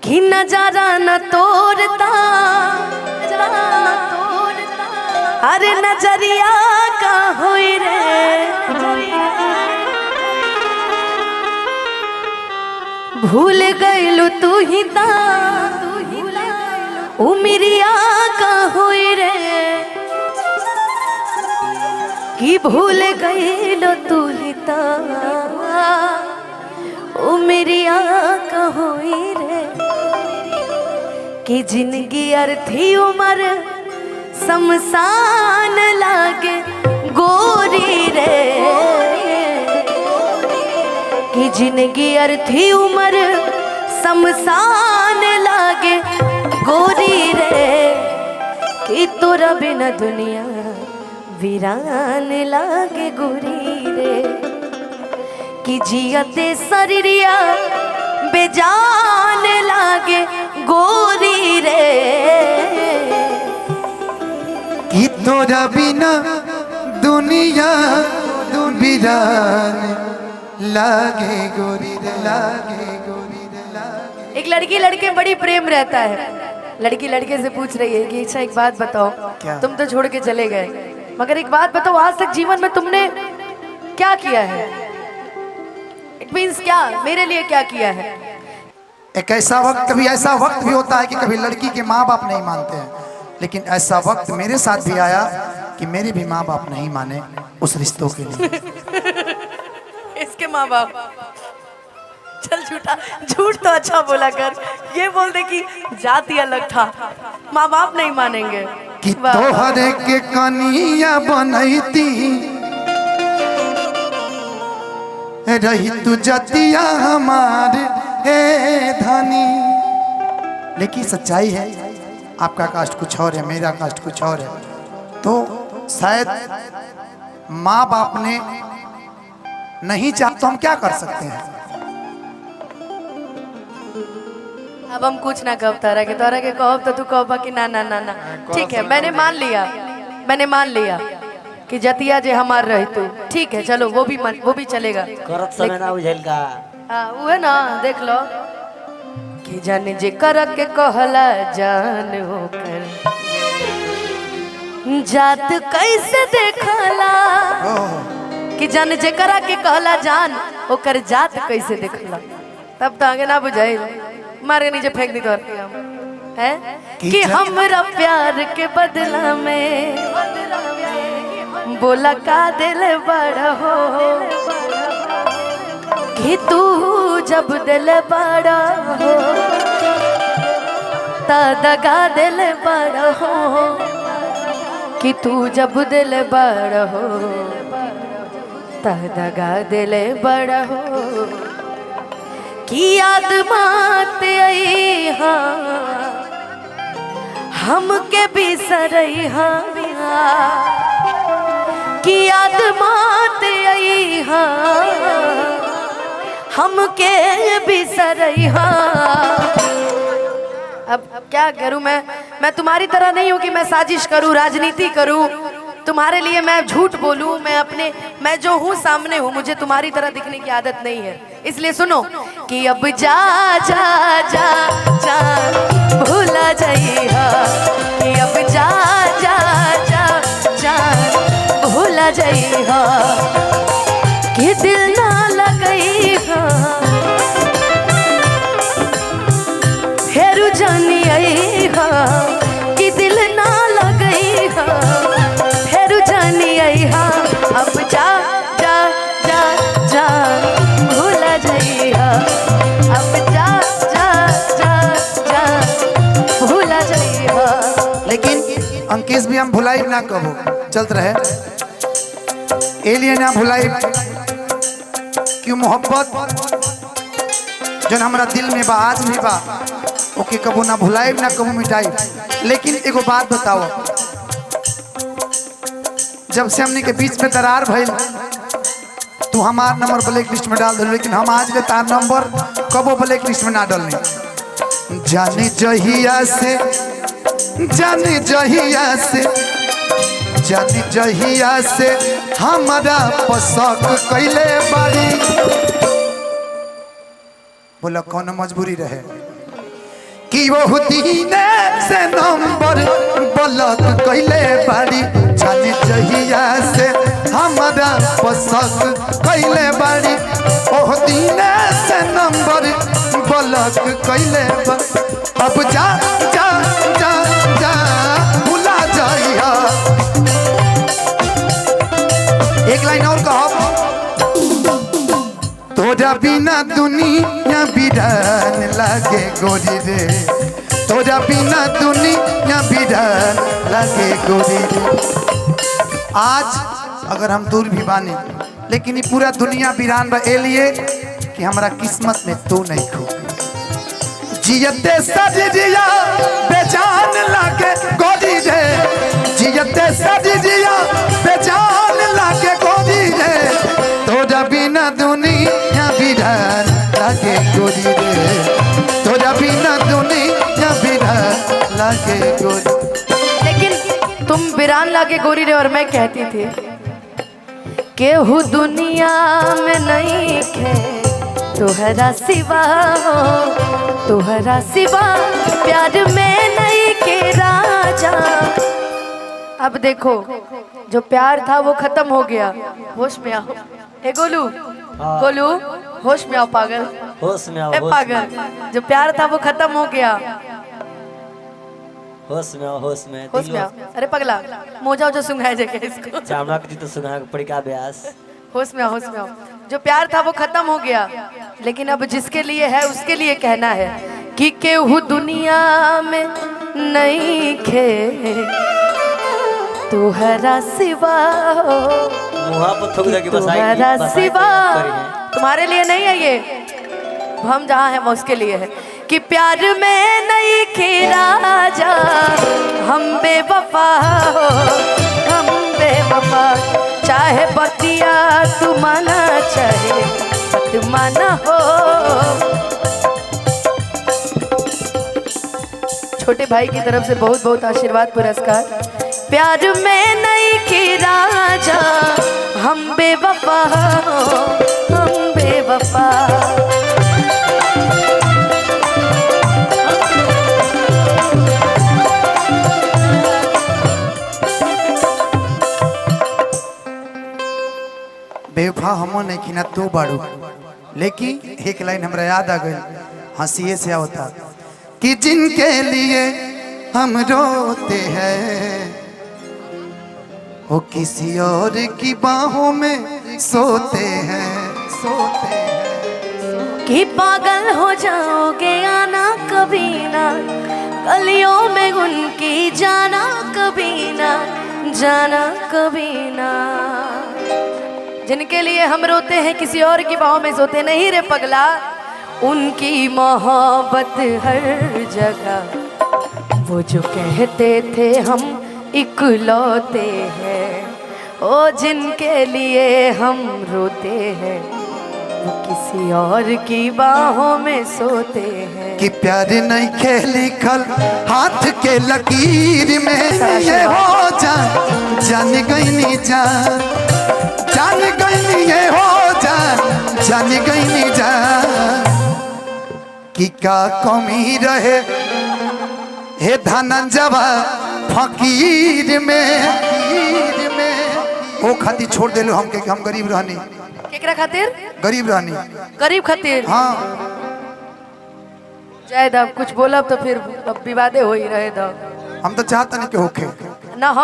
कि नजारा न तोड़ता अरे नजरिया का होई रे भूल गइलू तू ही ता उमरिया का होई रे कि भूल गइलू तू ही ता उमरिया का होई रे कि जिंदगी अर्थी उम्र शमशान लागे गोरी रे कि जिंदगी अर्थी उम्र शमशान लागे गोरी रे कि तोरा बिना दुनिया वीरान लागे गोरी रे कि जियते शरीरिया बेजान लागे गोरी रे कि तोरा बिना दुनिया वीरान लागे गोरी रे लागे गोरी रे लागे। एक लड़की लड़के बड़ी प्रेम रहता है। लड़की लड़के से पूछ रही है कि अच्छा एक बात बताओ, तुम तो छोड़ के चले गए मगर एक बात बताओ आज तक जीवन में तुमने क्या किया है? इट मींस क्या मेरे लिए क्या किया है? एक ऐसा वक्त कभी ऐसा वक्त भी होता है कि कभी लड़की के माँ बाप नहीं मानते हैं, लेकिन ऐसा वक्त मेरे साथ भी आया कि मेरे भी माँ बाप नहीं माने उस रिश्तों के लिए। इसके माँ बाप चल झूठा झूठ तो अच्छा बोला कर, ये बोल दे कि जाति अलग था माँ बाप नहीं मानेंगे कि तोहरे के कनिया बनैती रही तू जतिया हमारे हे धनी। लेकिन सच्चाई है आपका कास्ट कुछ और है, मेरा कास्ट कुछ और है, तो शायद माँ बाप ने नहीं चाहा तो हम क्या कर सकते हैं? अब हम कुछ ना कह तारा के कहब तो तू कहबा कि ना ना ना ना ठीक है मैंने मान लिया कि जतिया जे हमार रही तू ठीक है चलो वो भी चलेगा। करत समय ना बुझल का वो है ना देख लो कि जाने जे कर के कहला जान होकर जात कैसे देखला कि जाने जे करा के कहला जान होकर जात कैसे देखला तब तो आगे ना बुझाई मारे नीचे फेंक दी तोर है कि हमरा प्यार के बदला में बोला का दिल बड़ा हो कि तू जब दिल बड़ा हो ता दगा दिल बड़ा हो कि तू जब दिल बड़ा हो ता दगा दिल बड़ा हो कि याद मात आई हाँ हमके बिसरई हाँ कि याद मात आई हाँ हमके बिसरई हाँ। अब क्या करूं मैं तुम्हारी तरह नहीं हूं कि मैं साजिश करूं राजनीति करूं तुम्हारे लिए मैं झूठ बोलूं मैं जो हूं सामने हूं मुझे तुम्हारी तरह दिखने की आदत नहीं है। इसलिए सुनो कि अब जा जा जा जा भूला जाइया कि अब जा जा जा जा भूला जाइया कि दिल ना लगई हेरू जानी आई कि दिल ना लगई हेरू जानी आई अब जा जा जा जा भूला जाइया अब जा जा जा जा भूला जाइया। लेकिन अंकेश भी हम भुलाई ना कहो चलते रहे एलिए ना भुलाई क्यों मोहब्बत जो हमारा दिल में बा आज भी बा ओके कबू ना भुलाई ना कबू मिटाई। लेकिन एगो बात बताओ जब से हमने के बीच में दरार भइल तू हमार नंबर ब्लैक लिस्ट में डाल दो, लेकिन हम आज ले तार नंबर कबो ब्लैक लिस्ट में ना डालने। जाने जहिया से हमारा पसक कैले बारी बोला कौन मजबूरी रहे कि वो दीने से नंबर ब्लॉक कैले बाड़ी जाने जहिया से हमारा पसंद कैले बाड़ी ओह दीने से नंबर ब्लॉक कैले बाड़ी अब जा जा जा जा भुला जाइया। एक लाइन और कहो तोरा बिना दुनिया बिरान लागे गोरी रे तोरा बिना दुनिया बिरान लागे गोरी रे। आज अगर हम दूर भी बानी लेकिन ये पूरा दुनिया बिरान बा लिए कि हमारा किस्मत में तू नहीं खो जियते सजिया बेजान लागे गोरी रे जियते सजिया बेजान लागे गोरी रे तोरा बिना दुनिया बिरान लागे गोरी रे तोरा बिना दुनिया बिरान लागे गोरी। लेकिन तुम वीरान लागे गोरी रे और मैं कहती थी केहू दुनिया में नहीं खे तुहरा सिवा हो तुहरा सिवा प्यार में नहीं के राजा। अब देखो जो प्यार था वो खत्म हो गया होश में आओ ए गोलू गोलू होश में आओ पागल होश में आओ ए पागल जो प्यार था वो खत्म हो गया होश में आओ होश में होश में आओ। अरे पगला मोजा उजा सुंघाए जगह इसको चावड़ा की तो सुना पड़ी का ब्यास होश में आओ होश में आओ। जो प्यार था वो खत्म हो गया लेकिन अब जिसके लिए है उसके लिए कहना है कि केहू दुनिया में नहीं खे तुहरा सिवा हो मुहा पर थूक दे के तुहरा सिवा तुम्हारे लिए नहीं है ये हम जहाँ हैं वो उसके लिए है कि प्यार में नहीं खे राजा हम बेवफा हो हम बेवफा चाहे बतिया तू माना चाहे मत माना हो। छोटे भाई की तरफ से बहुत बहुत आशीर्वाद पुरस्कार। प्यार में नहीं की राजा हम बेवफा हो हम बेवफा बेवफा हमो नहीं कि ना तू बाड़ू लेकिन एक लाइन हमरा याद आ गई हंसिए से होता कि जिनके लिए हम रोते हैं वो किसी और की बाहों में सोते हैं कि पागल हो जाओगे आना कभी ना गलियों में उनकी जाना कभी ना जाना कभी ना। जिनके लिए हम रोते हैं किसी और की बाहों में सोते नहीं रे पगला उनकी मोहब्बत हर जगह वो जो कहते थे हम इकलौते हैं ओ जिनके लिए हम रोते हैं वो किसी और की बाहों में सोते हैं। कि प्यार नहीं खे लिखल हाथ के लकीर में ये हो जान गई नी जान गई ये हो जान गई नी कि का कमी रहे हे धनंजवा फकीर में ओ खातिर छोड़ देलो हमके कि हम गरीब रहनी केकरा खातिर गरीब रहनी गरीब खातिर हाँ जायद अब कुछ बोलब तो फिर अब विवादे हो ही रहे दो हम तो चाहता नहीं कि होके ना हम